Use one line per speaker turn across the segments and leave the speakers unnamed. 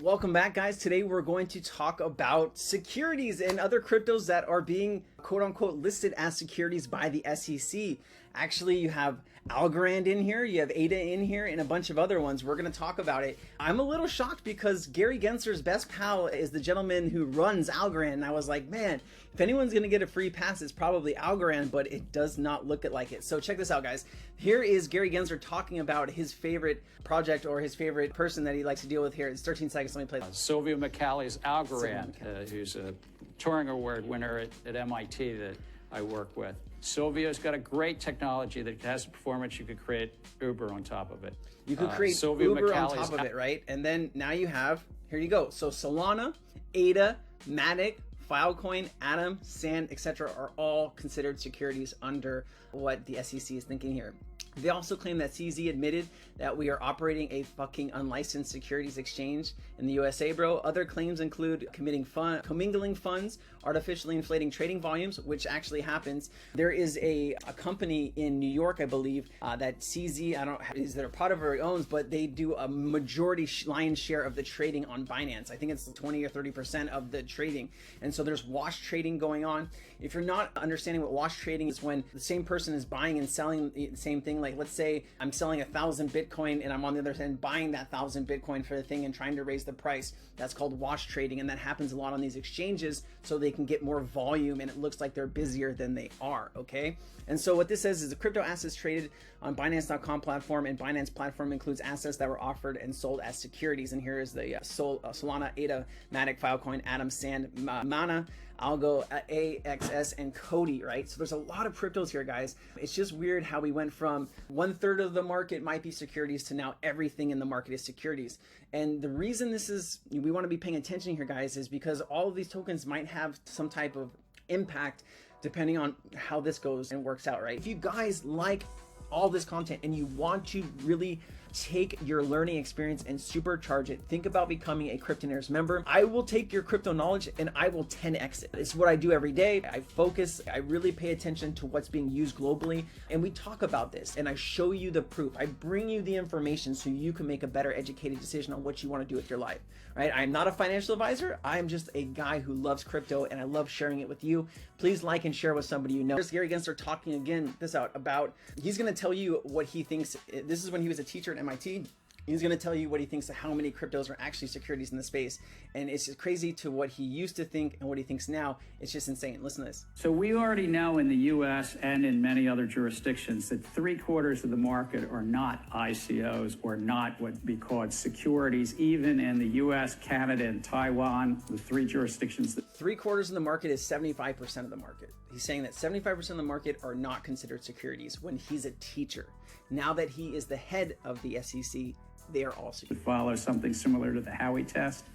Welcome back, guys. Today we're going to talk about securities and other cryptos that are being quote unquote listed as securities by the SEC. Actually, you have Algorand in here, you have ADA in here, and a bunch of other ones. We're going to talk about it. I'm a little shocked because Gary Gensler's best pal is the gentleman who runs Algorand. And I was like, man, if anyone's going to get a free pass, it's probably Algorand, but it does not look like it. So check this out, guys. Here is Gary Gensler talking about his favorite project or his favorite person that he likes to deal with here. It's 13 seconds. Let me play this.
Sylvia McCally's Algorand, who's a Turing Award winner at MIT that I work with. Sylvia's got a great technology that has performance. You could create Uber on top of it.
You could create Uber on top of it, right? And then now you have, here you go. So Solana, ADA, Matic, Filecoin, Atom, Sand, etc. are all considered securities under what the SEC is thinking here. They also claim that CZ admitted that we are operating a fucking unlicensed securities exchange in the USA, bro. Other claims include commingling funds, artificially inflating trading volumes, which actually happens. There is a company in New York, I believe, that CZ, I don't know, is their part of or owns, but they do a majority lion's share of the trading on Binance. I think it's 20 or 30% of the trading. And so there's wash trading going on. If you're not understanding what wash trading is, when the same person is buying and selling the same thing, like let's say I'm selling 1,000 Bitcoin and I'm on the other end buying that 1,000 Bitcoin for the thing and trying to raise the price. That's called wash trading, and that happens a lot on these exchanges so they can get more volume and it looks like they're busier than they are, okay? And so what this says is the crypto assets traded on Binance.com platform, and Binance platform includes assets that were offered and sold as securities. And here is the Solana, ADA, Matic, Filecoin, Atom, Sand, Mana, Algo, AXS, and Cody, right? So there's a lot of cryptos here, guys. It's just weird how we went from 1/3 of the market might be securities to now everything in the market is securities. And the reason this is, we want to be paying attention here, guys, is because all of these tokens might have some type of impact depending on how this goes and works out, right? If you guys like all this content and you want to really take your learning experience and supercharge it, think about becoming a Cryptonaires member. I will take your crypto knowledge and I will 10x it. It's what I do every day. I focus, I really pay attention to what's being used globally, and we talk about this and I show you the proof. I bring you the information so you can make a better educated decision on what you want to do with your life, right? I'm not a financial advisor. I'm just a guy who loves crypto and I love sharing it with you. Please like and share with somebody you know. Here's Gary Gensler talking again, this out about, he's going to tell you what he thinks. This is when he was a teacher at MIT. He's going to tell you what he thinks of how many cryptos are actually securities in the space. And it's just crazy to what he used to think and what he thinks now. It's just insane. Listen to this.
So we already know in the US and in many other jurisdictions that 3/4 of the market are not ICOs or not what we call securities, even in the US, Canada, and Taiwan, the three jurisdictions.
3/4 of the market is 75% of the market. He's saying that 75% of the market are not considered securities when he's a teacher. Now that he is the head of the SEC, they are all securities.
Follow something similar to the Howey test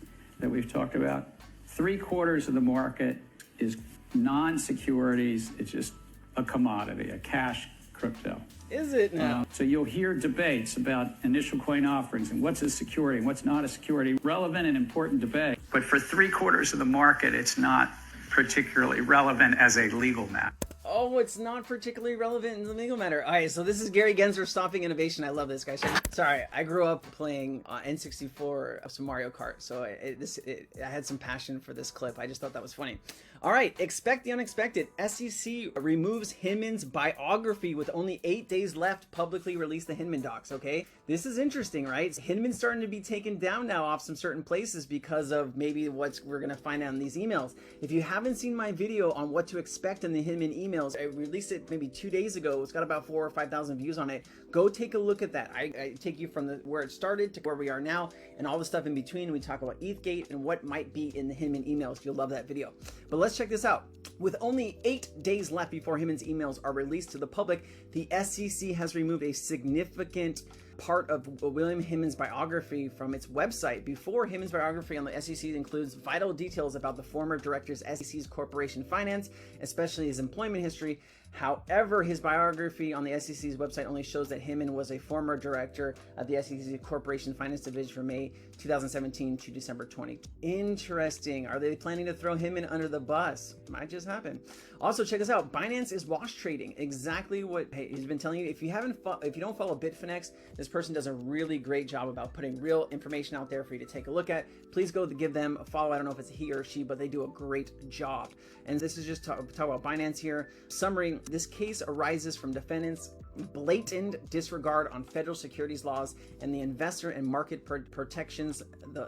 that we've talked about. 3/4 of the market is non-securities. It's just a commodity, a cash crypto.
Is it now?
So you'll hear debates about initial coin offerings and what's a security and what's not a security. Relevant and important debate. But for 3/4 of the market, it's not particularly relevant as a legal matter.
Oh, it's not particularly relevant in the legal matter. All right, so this is Gary Gensler stopping innovation. I love this guy. Sorry, I grew up playing N64 of some Mario Kart, so I had some passion for this clip. I just thought that was funny. All right, expect the unexpected. SEC removes Hinman's biography with only 8 days left. Publicly release the Hinman docs, okay? This is interesting, right? Hinman's starting to be taken down now off some certain places because of maybe what we're going to find out in these emails. If you haven't seen my video on what to expect in the Hinman emails, I released it maybe 2 days ago. It's got about 4,000 or 5,000 views on it. Go take a look at that. I take you from where it started to where we are now and all the stuff in between. We talk about ETHgate and what might be in the Hinman emails. You'll love that video. But let's check this out. With only 8 days left before Hinman's emails are released to the public, the SEC has removed a significant part of William Hinman's biography from its website. Before, Hinman's biography on the SEC includes vital details about the former director's SEC's corporation finance, especially his employment history. However, his biography on the SEC's website only shows that Hinman was a former director of the SEC Corporation Finance Division from May 2017 to December 20. Interesting. Are they planning to throw Hinman under the bus? Might just happen. Also, check us out. Binance is wash trading. Exactly what he's been telling you. If you don't follow Bitfinex, this person does a really great job about putting real information out there for you to take a look at. Please go to give them a follow. I don't know if it's he or she, but they do a great job. And this is just talk about Binance here. Summary: this case arises from defendants' blatant disregard on federal securities laws and the investor and market protections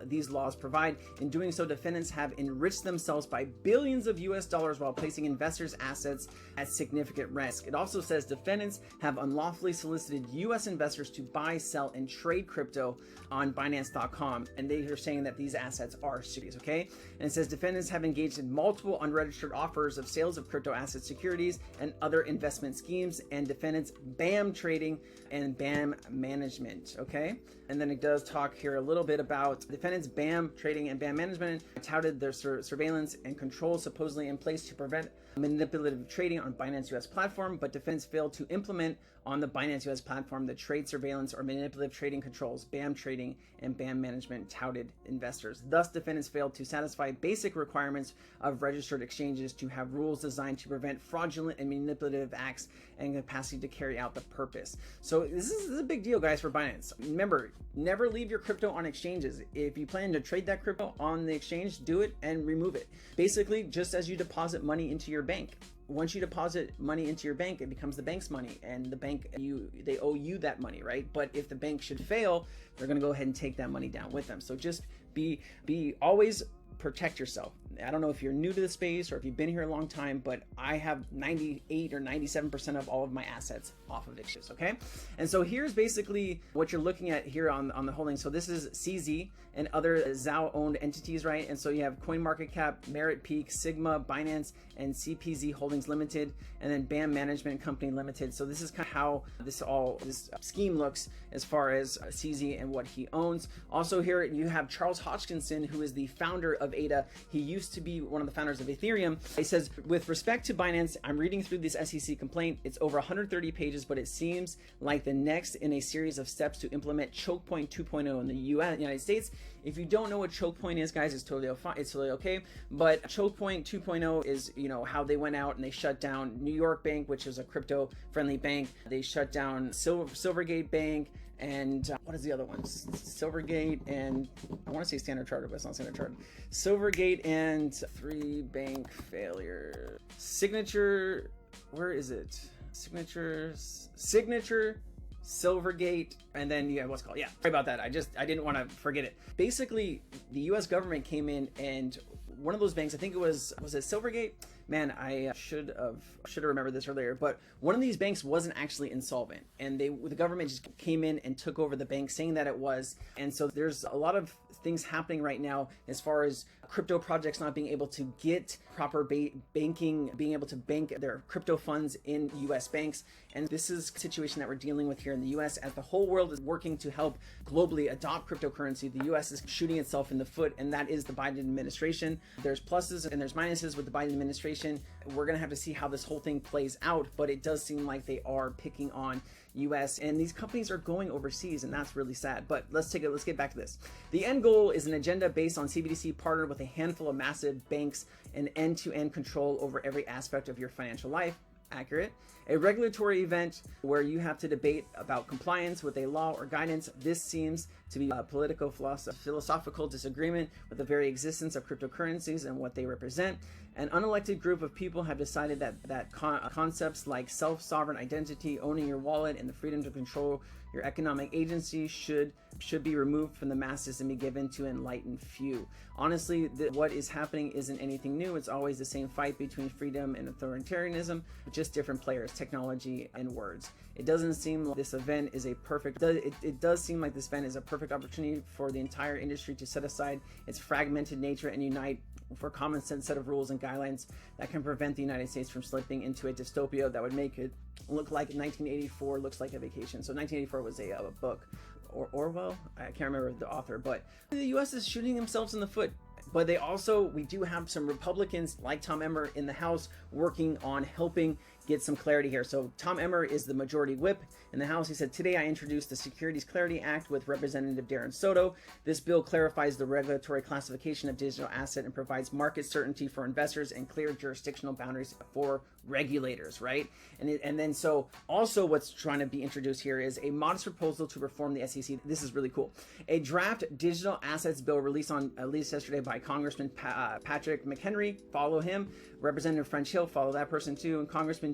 these laws provide. In doing so, defendants have enriched themselves by billions of US dollars while placing investors' assets at significant risk. It also says defendants have unlawfully solicited US investors to buy, sell, and trade crypto on Binance.com, and they are saying that these assets are securities, okay? And it says defendants have engaged in multiple unregistered offers of sales of crypto asset securities and other investment schemes, and defendants BAM trading and BAM management, okay? And then it does talk here a little bit about defendants BAM trading and BAM management touted their surveillance and control supposedly in place to prevent manipulative trading on Binance US platform, but defendants failed to implement on the Binance US platform the trade surveillance or manipulative trading controls BAM trading and BAM management touted investors. Thus, defendants failed to satisfy basic requirements of registered exchanges to have rules designed to prevent fraudulent and manipulative acts and capacity to carry out the purpose. So this is a big deal, guys, for Binance. Remember, never leave your crypto on exchanges. If you plan to trade that crypto on the exchange, do it and remove it. Basically, just as you deposit money into your bank. Once you deposit money into your bank, it becomes the bank's money, and the bank, they owe you that money, right? But if the bank should fail, they're going to go ahead and take that money down with them. So just be always protect yourself. I don't know if you're new to the space or if you've been here a long time, but I have 98 or 97% of all of my assets off of exchanges, okay? And so here's basically what you're looking at here on the holding. So this is CZ and other Zhao-owned entities, right? And so you have CoinMarketCap, Merit Peak, Sigma, Binance, and CPZ Holdings Limited, and then BAM Management Company Limited. So this is kind of how this scheme looks as far as CZ and what he owns. Also here you have Charles Hoskinson, who is the founder of ADA. He used to be one of the founders of Ethereum. He says, with respect to Binance, I'm reading through this SEC complaint. It's over 130 pages, but it seems like the next in a series of steps to implement choke point 2.0 in the United States. If you don't know what choke point is, guys, it's totally fine. It's totally okay. But choke point 2.0 is, how they went out and they shut down New York Bank, which is a crypto friendly bank. They shut down Silvergate Bank. And what is the other one? Silvergate and I want to say Standard Chartered, but it's not Standard Chartered. Silvergate and 3 bank failure. Signature, where is it? Signature, Silvergate, and then what's called? Yeah, sorry about that. I didn't want to forget it. Basically, the U.S. government came in and one of those banks, I think it was it Silvergate? Man, I should have remembered this earlier, but one of these banks wasn't actually insolvent, and the government just came in and took over the bank, saying that it was. And so there's a lot of things happening right now as far as crypto projects not being able to get proper banking, being able to bank their crypto funds in U.S. banks. And this is a situation that we're dealing with here in the U.S. as the whole world is working to help globally adopt cryptocurrency. The U.S. is shooting itself in the foot, and that is the Biden administration. There's pluses and there's minuses with the Biden administration. We're going to have to see how this whole thing plays out, but it does seem like they are picking on US, and these companies are going overseas, and that's really sad. But let's get back to this. The end goal is an agenda based on CBDC partnered with a handful of massive banks and end-to-end control over every aspect of your financial life. Accurate. A regulatory event where you have to debate about compliance with a law or guidance. This seems to be a political philosophical disagreement with the very existence of cryptocurrencies and what they represent. An unelected group of people have decided that concepts like self-sovereign identity, owning your wallet, and the freedom to control your economic agency should be removed from the masses and be given to enlightened few. Honestly, what is happening isn't anything new. It's always the same fight between freedom and authoritarianism, just different players, technology and words. It doesn't seem like this event is a perfect. It does seem like this event is a perfect opportunity for the entire industry to set aside its fragmented nature and unite for common sense set of rules and guidelines that can prevent the United States from slipping into a dystopia that would make it look like 1984 looks like a vacation. So 1984 was a book, or Orwell. I can't remember the author, but the U.S. is shooting themselves in the foot. But we do have some Republicans like Tom Emmer in the House working on helping get some clarity here. So Tom Emmer is the majority whip in the House. He said, today I introduced the Securities Clarity Act with Representative Darren Soto. This bill clarifies the regulatory classification of digital asset and provides market certainty for investors and clear jurisdictional boundaries for regulators, right? And then so also what's trying to be introduced here is a modest proposal to reform the SEC. This is really cool. A draft digital assets bill released yesterday by Congressman Patrick McHenry. Follow him. Representative French Hill, follow that person too. And Congressman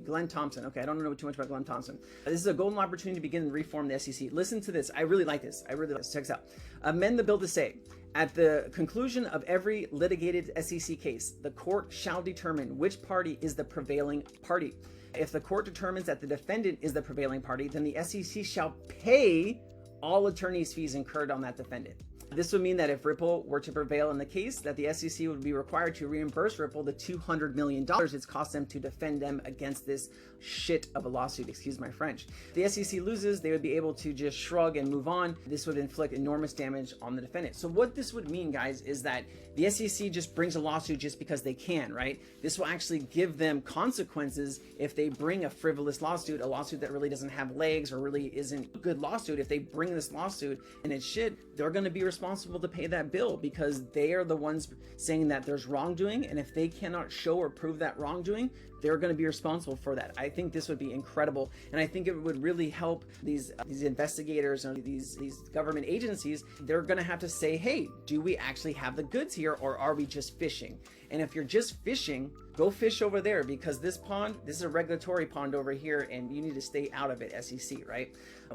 Glenn Thompson. Okay, I don't know too much about Glenn Thompson. This is a golden opportunity to begin to reform the SEC. Listen to this. I really like this. Check this out. Amend the bill to say, at the conclusion of every litigated SEC case, the court shall determine which party is the prevailing party. If the court determines that the defendant is the prevailing party, then the SEC shall pay all attorney's fees incurred on that defendant. This would mean that if Ripple were to prevail in the case, that the SEC would be required to reimburse Ripple the $200 million it's cost them to defend them against this shit of a lawsuit, excuse my French. The SEC loses, they would be able to just shrug and move on. This would inflict enormous damage on the defendant. So what this would mean, guys, is that the SEC just brings a lawsuit just because they can, right? This will actually give them consequences if they bring a frivolous lawsuit, a lawsuit that really doesn't have legs or really isn't a good lawsuit. If they bring this lawsuit and it's shit, they're going to be responsible to pay that bill because they are the ones saying that there's wrongdoing, and if they cannot show or prove that wrongdoing, they're going to be responsible for that. I think this would be incredible, and I think it would really help these investigators or these government agencies. They're going to have to say, hey, do we actually have the goods here, or are we just fishing? And if you're just fishing, go fish over there, because this is a regulatory pond over here, and you need to stay out of it, SEC, right?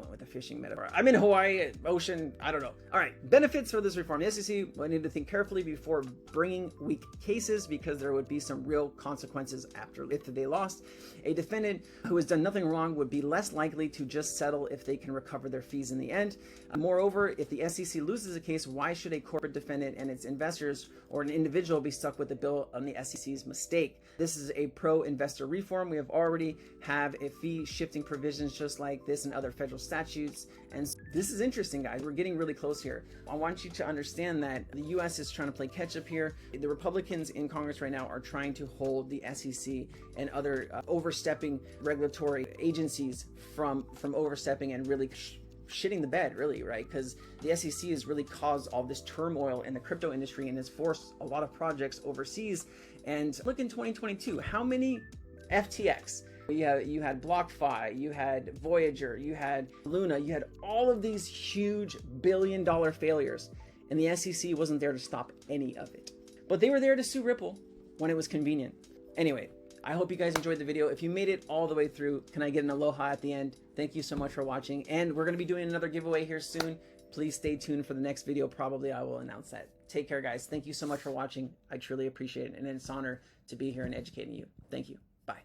With a fishing metaphor. I'm in Hawaii, ocean, I don't know. All right, benefits for this reform. The SEC will need to think carefully before bringing weak cases, because there would be some real consequences if they lost. A defendant who has done nothing wrong would be less likely to just settle if they can recover their fees in the end. Moreover, if the SEC loses a case, why should a corporate defendant and its investors or an individual be stuck with the bill on the SEC's mistake? This is a pro-investor reform. We already have a fee shifting provisions just like this in other federal statutes. And this is interesting, guys. We're getting really close here. I want you to understand that the U.S. is trying to play catch up here. The Republicans in Congress right now are trying to hold the SEC and other overstepping regulatory agencies from overstepping and really shitting the bed, really, right? Because the SEC has really caused all this turmoil in the crypto industry and has forced a lot of projects overseas. And look, in 2022, how many FTX? You had BlockFi, you had Voyager, you had Luna, you had all of these huge billion-dollar failures, and the SEC wasn't there to stop any of it. But they were there to sue Ripple when it was convenient. Anyway, I hope you guys enjoyed the video. If you made it all the way through, can I get an aloha at the end? Thank you so much for watching, and we're going to be doing another giveaway here soon. Please stay tuned for the next video. Probably I will announce that. Take care, guys. Thank you so much for watching. I truly appreciate it, and it's an honor to be here and educating you. Thank you. Bye.